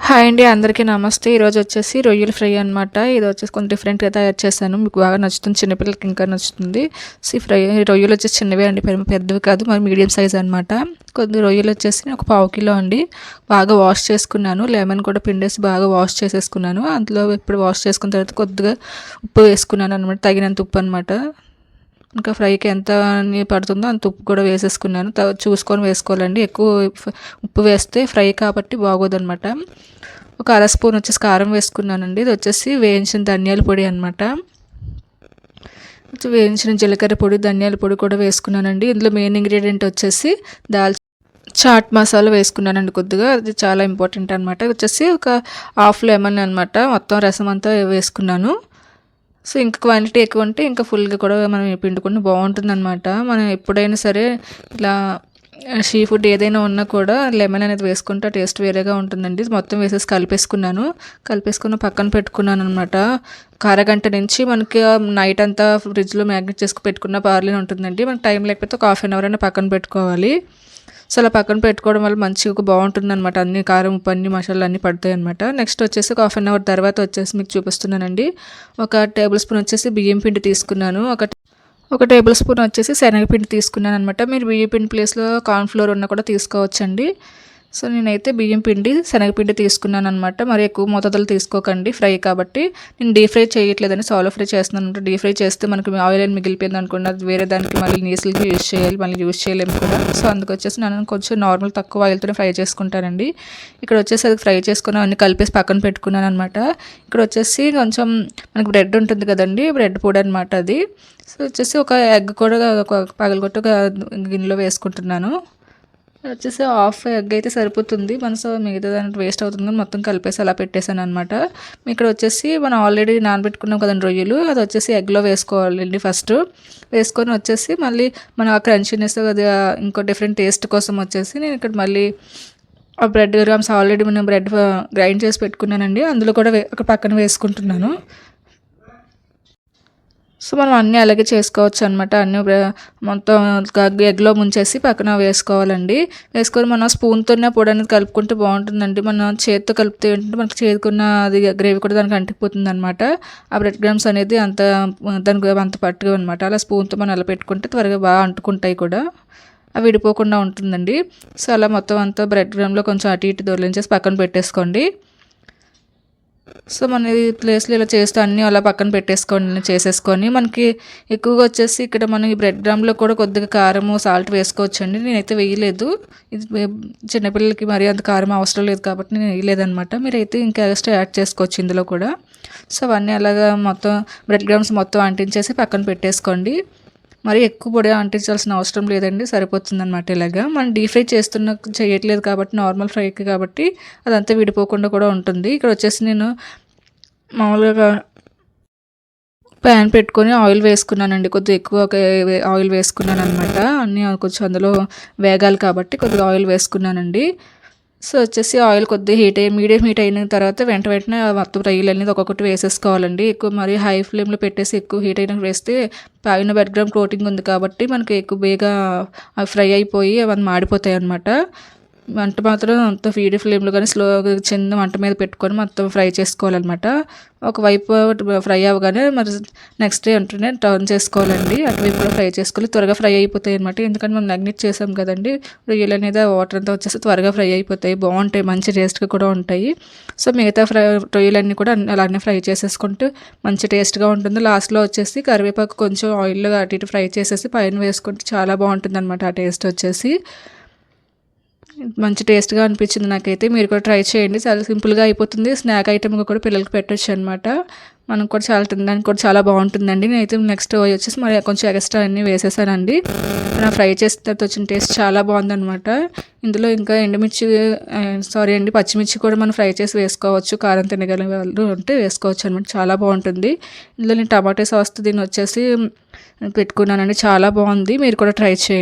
Hi అండి, అందరికీ నమస్తే. ఈరోజు వచ్చేసి రొయ్యల ఫ్రై అనమాట. ఇది వచ్చేసి కొంచెం డిఫరెంట్గా తయారు చేశాను. మీకు బాగా నచ్చుతుంది, చిన్నపిల్లలకి ఇంకా నచ్చుతుంది. ఫ్రై రొయ్యలు వచ్చేసి చిన్నవే అండి, పెద్దవి కాదు, మరి మీడియం సైజ్ అనమాట. కొద్ది రొయ్యలు వచ్చేసి ఒక 1/2 కిలో అండి. బాగా వాష్ చేసుకున్నాను, లెమన్ కూడా పిండేసి బాగా వాష్ చేసేసుకున్నాను. అందులో ఇప్పుడు వాష్ చేసుకున్న తర్వాత కొద్దిగా ఉప్పు వేసుకున్నాను అనమాట, తగినంత ఉప్పు అనమాట. ఇంకా ఫ్రైకి ఎంత పడుతుందో అంత ఉప్పు కూడా వేసేసుకున్నాను. చూసుకొని వేసుకోవాలండి, ఎక్కువ ఉప్పు వేస్తే ఫ్రై కాబట్టి బాగోదన్నమాట. ఒక అర స్పూన్ వచ్చేసి కారం వేసుకున్నానండి. ఇది వచ్చేసి వేయించిన ధనియాల పొడి అనమాట. వేయించిన జీలకర్ర పొడి, ధనియాల పొడి కూడా వేసుకున్నానండి. ఇందులో మెయిన్ ఇంగ్రీడియంట్ వచ్చేసి చాట్ మసాలా వేసుకున్నానండి కొద్దిగా, అది చాలా ఇంపార్టెంట్ అనమాట. వచ్చేసి ఒక హాఫ్ లెమన్ అనమాట, మొత్తం రసం అంతా వేసుకున్నాను. సో ఇంకా క్వాంటిటీ ఎక్కువ ఉంటే ఇంకా ఫుల్గా కూడా మనం పిండుకుంటే బాగుంటుందన్నమాట. మనం ఎప్పుడైనా సరే ఇలా సీ ఫుడ్ ఏదైనా ఉన్నా కూడా లెమన్ అనేది వేసుకుంటే టేస్ట్ వేరేగా ఉంటుందండి. మొత్తం వేసేసి కలిపేసుకుని పక్కన పెట్టుకున్నాను అనమాట. అరగంట నుంచి మనకి నైట్ అంతా ఫ్రిడ్జ్లో మ్యాగ్నెట్ చేసుకుని పెట్టుకున్న పార్లే ఉంటుందండి. మనకి టైం లేకపోతే ఒక హాఫ్ అన్ అవర్ అయినా పక్కన పెట్టుకోవాలి. సో అలా పక్కన పెట్టుకోవడం వల్ల మంచిగా బాగుంటుంది అనమాట. అన్ని కారం, ఉప్పు, అన్ని మసాలాలు అన్నీ పడతాయి అనమాట. నెక్స్ట్ వచ్చేసి ఒక హాఫ్ అన్ అవర్ తర్వాత వచ్చేసి మీకు చూపిస్తున్నానండి. ఒక టేబుల్ స్పూన్ వచ్చేసి బియ్యం పిండి తీసుకున్నాను. ఒక టేబుల్ స్పూన్ వచ్చేసి శనగపిండి తీసుకున్నాను అనమాట. మీరు బియ్యం పిండి ప్లేస్లో కార్న్ఫ్లోర్ ఉన్న కూడా తీసుకోవచ్చండి. సో నేనైతే బియ్యం పిండి, శనగపిండి తీసుకున్నాను అనమాట. మరి ఎక్కువ మోతాదులు తీసుకోకండి, ఫ్రై కాబట్టి. నేను డీప్ ఫ్రై చేయట్లేదని సాలో ఫ్రై చేస్తున్నాను అనమాట. డీప్ ఫ్రై చేస్తే మనకి ఆయిల్ అని మిగిలిపోయింది అనుకోండి, అది వేరే దానికి మళ్ళీ నీసులకి యూజ్ చేయాలి, మళ్ళీ యూజ్ చేయలేము కూడా. సో అందుకొచ్చేసి నేను కొంచెం నార్మల్ తక్కువ ఆయిల్తోనే ఫ్రై చేసుకుంటానండి. ఇక్కడ వచ్చేసి అది ఫ్రై చేసుకుని అన్ని కలిపేసి పక్కన పెట్టుకున్నాను అనమాట. ఇక్కడ వచ్చేసి కొంచెం మనకి బ్రెడ్ ఉంటుంది కదండి, బ్రెడ్ పొడి అనమాట అది. సో వచ్చేసి ఒక ఎగ్ కూడా పగలగొట్టి ఒక గిన్నెలో వేసుకుంటున్నాను. వచ్చేసి హాఫ్ ఎగ్ అయితే సరిపోతుంది, మనసు మిగతా దానికి వేస్ట్ అవుతుంది, మొత్తం కలిపేసి అలా పెట్టేశాను అనమాట. ఇక్కడ వచ్చేసి మనం ఆల్రెడీ నానబెట్టుకున్నాం కదండి రొయ్యలు, అది వచ్చేసి ఎగ్లో వేసుకోవాలండి. ఫస్ట్ వేసుకొని వచ్చేసి మళ్ళీ మనం ఆ క్రంచీనెస్, అది ఇంకో డిఫరెంట్ టేస్ట్ కోసం వచ్చేసి నేను ఇక్కడ మళ్ళీ ఆ బ్రెడ్ గ్రామ్స్ ఆల్రెడీ మనం బ్రెడ్ గ్రైండ్ చేసి పెట్టుకున్నానండి, అందులో కూడా అక్కడ పక్కన వేసుకుంటున్నాను. సో మనం అన్నీ అలాగే చేసుకోవచ్చు అనమాట. అన్నీ మొత్తం ఎగ్లో ముంచేసి పక్కన వేసుకోవాలండి. వేసుకొని మనం స్పూన్తోనే పొడి అనేది కలుపుకుంటే బాగుంటుందండి. మనం చేతితో కలిపితే ఏంటంటే మనకి చేదుకున్న అది గ్రేవీ కూడా దానికి అంటిపోతుంది అనమాట. ఆ బ్రెడ్ గ్రామ్స్ అనేది దానికి అంత పట్టుగా అనమాట. అలా స్పూన్తో మనం అలా పెట్టుకుంటే త్వరగా బాగా అంటుకుంటాయి కూడా, అవి విడిపోకుండా ఉంటుందండి. సో అలా మొత్తం అంతా బ్రెడ్ గ్రామ్లో కొంచెం అటు ఇటు దొరిలించేసి పక్కన పెట్టేసుకోండి. సో మన ఈ ప్లేస్లో ఇలా చేస్తే అన్నీ అలా పక్కన చేసేసుకొని మనకి ఎక్కువగా వచ్చేసి ఇక్కడ మనం ఈ బ్రెడ్ డ్రమ్లో కూడా కొద్దిగా కారము, సాల్ట్ వేసుకోవచ్చండి. నేనైతే వేయలేదు, ఇది చిన్నపిల్లలకి మరీ అంత కారం అవసరం లేదు కాబట్టి నేను వేయలేదనమాట. మీరైతే ఇంకా ఎక్స్ట్రా యాడ్ చేసుకోవచ్చు ఇందులో కూడా. సో అవన్నీ అలాగా మొత్తం బ్రెడ్ గ్రామ్స్ మొత్తం అంటించేసి పక్కన పెట్టేసుకోండి. మరి ఎక్కువ పొడి అంటించాల్సిన అవసరం లేదండి, సరిపోతుందన్నమాట. ఇలాగా మనం డీప్ ఫ్రై చేయట్లేదు కాబట్టి, నార్మల్ ఫ్రైకి కాబట్టి అదంతా విడిపోకుండా కూడా ఉంటుంది. ఇక్కడ వచ్చేసి నేను మామూలుగా ప్యాన్ పెట్టుకొని ఆయిల్ వేసుకున్నానండి. కొద్దిగా ఎక్కువ ఆయిల్ వేసుకున్నాను అనమాట. అన్నీ కొంచెం అందులో వేగాలి కాబట్టి కొద్దిగా ఆయిల్ వేసుకున్నానండి. సో వచ్చేసి ఆయిల్ కొద్దిగా మీడియం హీట్ అయిన తర్వాత వెంటనే మొత్తం రొయ్యలు అనేది ఒక్కొక్కటి వేసేసుకోవాలండి. ఎక్కువ మరి హై ఫ్లేమ్లో పెట్టేసి ఎక్కువ హీట్ అయినా వేస్తే పైన బ్రెడ్ గ్రామ్ కోటింగ్ ఉంది కాబట్టి మనకి ఎక్కువ బేగా ఫ్రై అయిపోయి అవన్నీ మాడిపోతాయి అనమాట. మంట మాత్రం అంత ఫీడ్ ఫ్లేమ్లో కానీ స్లోగా చిన్న మంట మీద పెట్టుకొని మొత్తం ఫ్రై చేసుకోవాలన్నమాట. ఒకవైపు ఫ్రై అవ్వగానే మరి నెక్స్ట్ డే వెంటనే టర్న్ చేసుకోవాలండి, అటువైపు కూడా ఫ్రై చేసుకోవాలి. త్వరగా ఫ్రై అయిపోతాయి అనమాట, ఎందుకంటే మనం మ్యాగ్నెట్ చేసాం కదండి. రొయ్యలు అనేది వాటర్ అంతా వచ్చేసి త్వరగా ఫ్రై అయిపోతాయి, బాగుంటాయి, మంచి టేస్ట్గా కూడా ఉంటాయి. సో మిగతా రొయ్యలన్నీ కూడా అలానే ఫ్రై చేసేసుకుంటూ మంచి టేస్ట్గా ఉంటుంది. లాస్ట్లో వచ్చేసి కరివేపాకు కొంచెం ఆయిల్లో అటు ఇటు ఫ్రై చేసేసి పైన వేసుకుంటే చాలా బాగుంటుంది అనమాట. ఆ టేస్ట్ వచ్చేసి మంచి టేస్ట్గా అనిపించింది నాకైతే. మీరు కూడా ట్రై చేయండి, చాలా సింపుల్గా అయిపోతుంది. స్నాక్ ఐటమ్గా కూడా పిల్లలకి పెట్టచ్చు అనమాట. మనం కూడా చాలా తినడానికి కూడా చాలా బాగుంటుందండి. నేనైతే నెక్స్ట్ వచ్చేసి మరి కొంచెం ఎక్స్ట్రా అన్నీ వేసేసానండి. నా ఫ్రై చేసిన తర్వాత వచ్చిన టేస్ట్ చాలా బాగుందనమాట. ఇందులో ఇంకా పచ్చిమిర్చి కూడా మనం ఫ్రై చేసి వేసుకోవచ్చు, కారం తినగల వాళ్ళు ఉంటే వేసుకోవచ్చు అనమాట, చాలా బాగుంటుంది. ఇందులో నేను టమాటో సాస్ దీన్ని వచ్చేసి పెట్టుకున్నానండి, చాలా బాగుంది. మీరు కూడా ట్రై చేయండి.